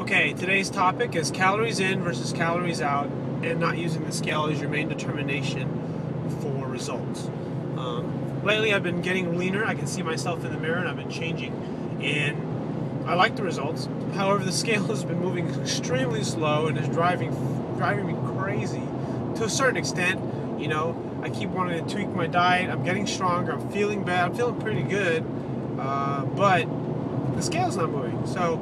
Okay, today's topic is calories in versus calories out, and not using the scale as your main determination for results. Lately, I've been getting leaner. I can see myself in the mirror, and I've been changing, and I like the results. However, the scale has been moving extremely slow and is driving me crazy to a certain extent. You know, I keep wanting to tweak my diet. I'm getting stronger. I'm feeling bad. I'm feeling pretty good, but the scale's not moving. So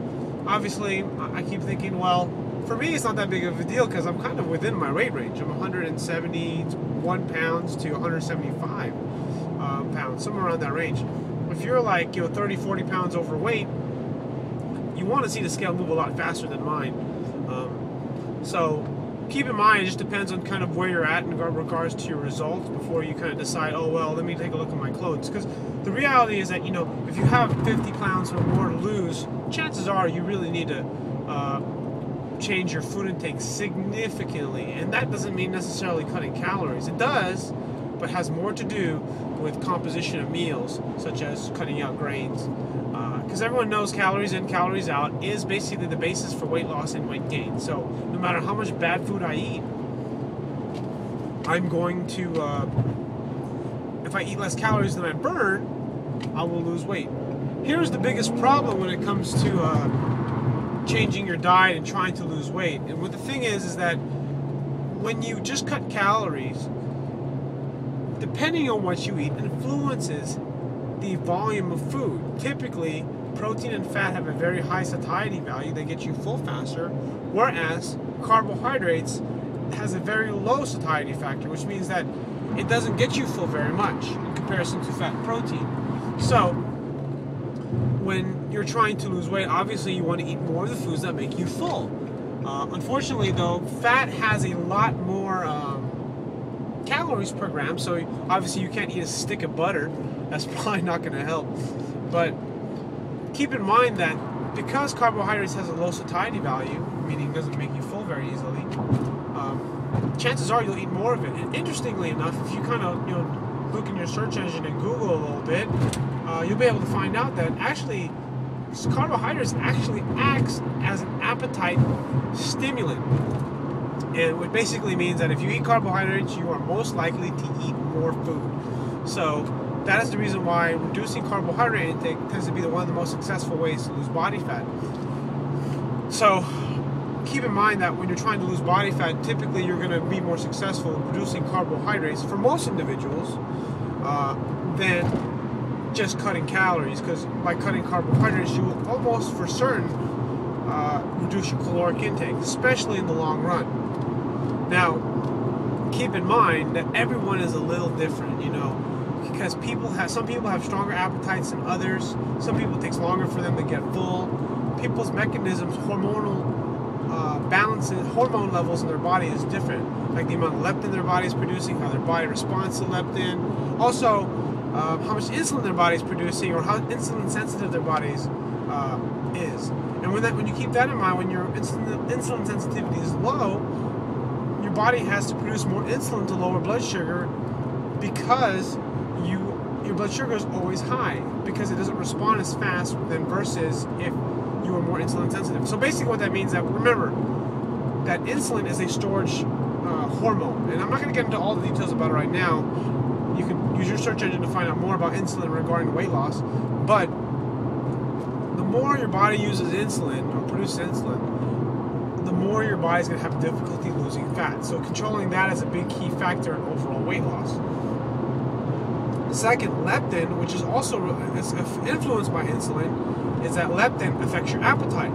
obviously, I keep thinking, well, for me, it's not that big of a deal because I'm kind of within my weight range. I'm 171 pounds to 175 pounds, somewhere around that range. If you're like, 30, 40 pounds overweight, you want to see the scale move a lot faster than mine. So keep in mind, it just depends on kind of where you're at in regards to your results before you kind of decide, oh, well, let me take a look at my clothes. Because the reality is that, if you have 50 pounds or more to lose, chances are you really need to change your food intake significantly. And that doesn't mean necessarily cutting calories. It does, but has more to do with composition of meals, such as cutting out grains. Because everyone knows calories in, calories out is basically the basis for weight loss and weight gain. So no matter how much bad food I eat, I'm going to, if I eat less calories than I burn, I will lose weight. Here's the biggest problem when it comes to changing your diet and trying to lose weight. And what the thing is that when you just cut calories, depending on what you eat, influences the volume of food. Typically, protein and fat have a very high satiety value. They get you full faster, whereas carbohydrates has a very low satiety factor, which means that it doesn't get you full very much in comparison to fat and protein. So when you're trying to lose weight, obviously you want to eat more of the foods that make you full. Unfortunately, though, fat has a lot more calories per gram, so obviously you can't eat a stick of butter. That's probably not going to help. But keep in mind that because carbohydrates has a low satiety value, meaning it doesn't make you full very easily, chances are you'll eat more of it. And interestingly enough, if you kind of look in your search engine and Google a little bit, you'll be able to find out that actually carbohydrates actually acts as an appetite stimulant. And what basically means that if you eat carbohydrates, you are most likely to eat more food. So that is the reason why reducing carbohydrate intake tends to be one of the most successful ways to lose body fat. So keep in mind that when you're trying to lose body fat, typically you're going to be more successful in reducing carbohydrates for most individuals than just cutting calories. Because by cutting carbohydrates, you will almost for certain reduce your caloric intake, especially in the long run. Now, keep in mind that everyone is a little different, because some people have stronger appetites than others. Some people it takes longer for them to get full. People's mechanisms, hormonal balances, hormone levels in their body is different. Like the amount of leptin their body is producing, how their body responds to leptin. Also, how much insulin their body is producing, or how insulin sensitive their body is. And when you keep that in mind, when your insulin sensitivity is low, your body has to produce more insulin to lower blood sugar, because your blood sugar is always high, because it doesn't respond as fast than versus if you are more insulin sensitive. So basically what that means, that remember that insulin is a storage hormone, and I'm not going to get into all the details about it right now. You can use your search engine to find out more about insulin regarding weight loss, but the more your body uses insulin or produces insulin, the more your body's going to have difficulty losing fat. So controlling that is a big key factor in overall weight loss. Second, leptin, which is also influenced by insulin, is that leptin affects your appetite.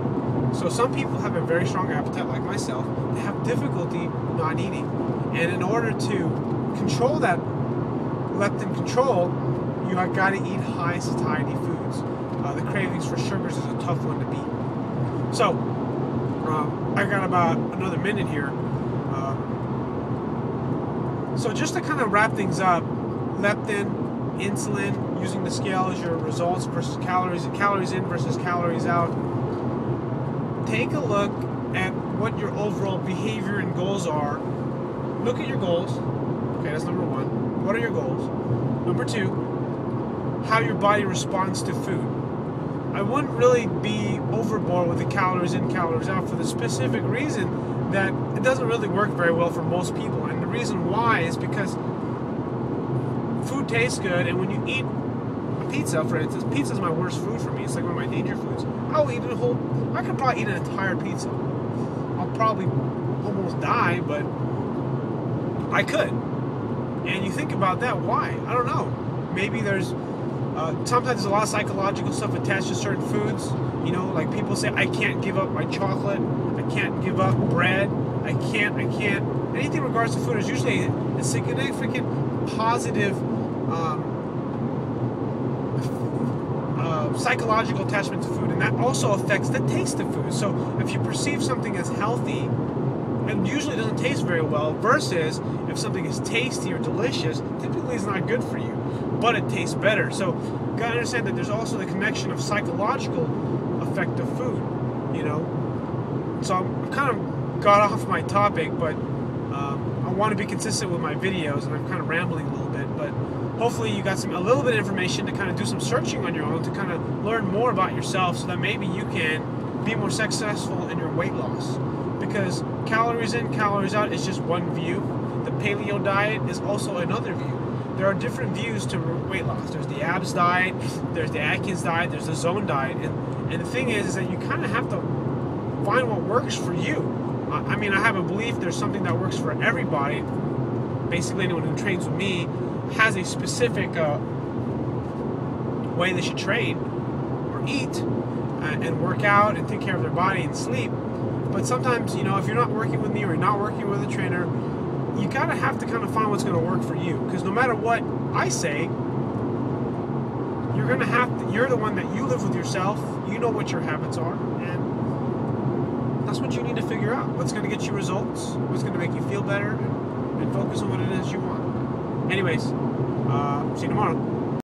So some people have a very strong appetite, like myself. They have difficulty not eating. And in order to control that leptin control, you have got to eat high satiety foods. The cravings for sugars is a tough one to beat. So, I got about another minute here. So just to kind of wrap things up, leptin, insulin, using the scale as your results versus calories in versus calories out. Take a look at what your overall behavior and goals are. Look at your goals. Okay, that's number one. What are your goals? Number two, how your body responds to food. I wouldn't really be overboard with the calories in, calories out for the specific reason that it doesn't really work very well for most people. And the reason why is because food tastes good, and when you eat a pizza, for instance, pizza is my worst food for me. It's like one of my danger foods. I could probably eat an entire pizza. I'll probably almost die, but I could. And you think about that, why? I don't know. Maybe there's sometimes there's a lot of psychological stuff attached to certain foods. You know, like people say, I can't give up my chocolate, I can't give up bread, I can't. Anything in regards to food is usually a significant positive psychological attachment to food, and that also affects the taste of food. So if you perceive something as healthy, it usually doesn't taste very well, versus if something is tasty or delicious, typically it's not good for you, but it tastes better. So you gotta understand that there's also the connection of psychological effect of food, you know. So I've kind of got off my topic, but I want to be consistent with my videos, and I'm kind of rambling a little bit, but hopefully you got a little bit of information to kind of do some searching on your own, to kind of learn more about yourself, so that maybe you can be more successful in your weight loss. Because calories in, calories out is just one view. The paleo diet is also another view. There are different views to weight loss. There's the abs diet, there's the Atkins diet, there's the zone diet, and the thing is that you kind of have to find what works for you. I mean, I have a belief there's something that works for everybody. Basically, anyone who trains with me has a specific way they should train or eat and work out and take care of their body and sleep. But sometimes, you know, if you're not working with me or you're not working with a trainer, you gotta have to kind of find what's going to work for you. Because no matter what I say, you're the one that you live with yourself. You know what your habits are, and that's what you need to figure out. What's going to get you results, what's going to make you feel better, and focus on what it is you want. Anyways, see you tomorrow.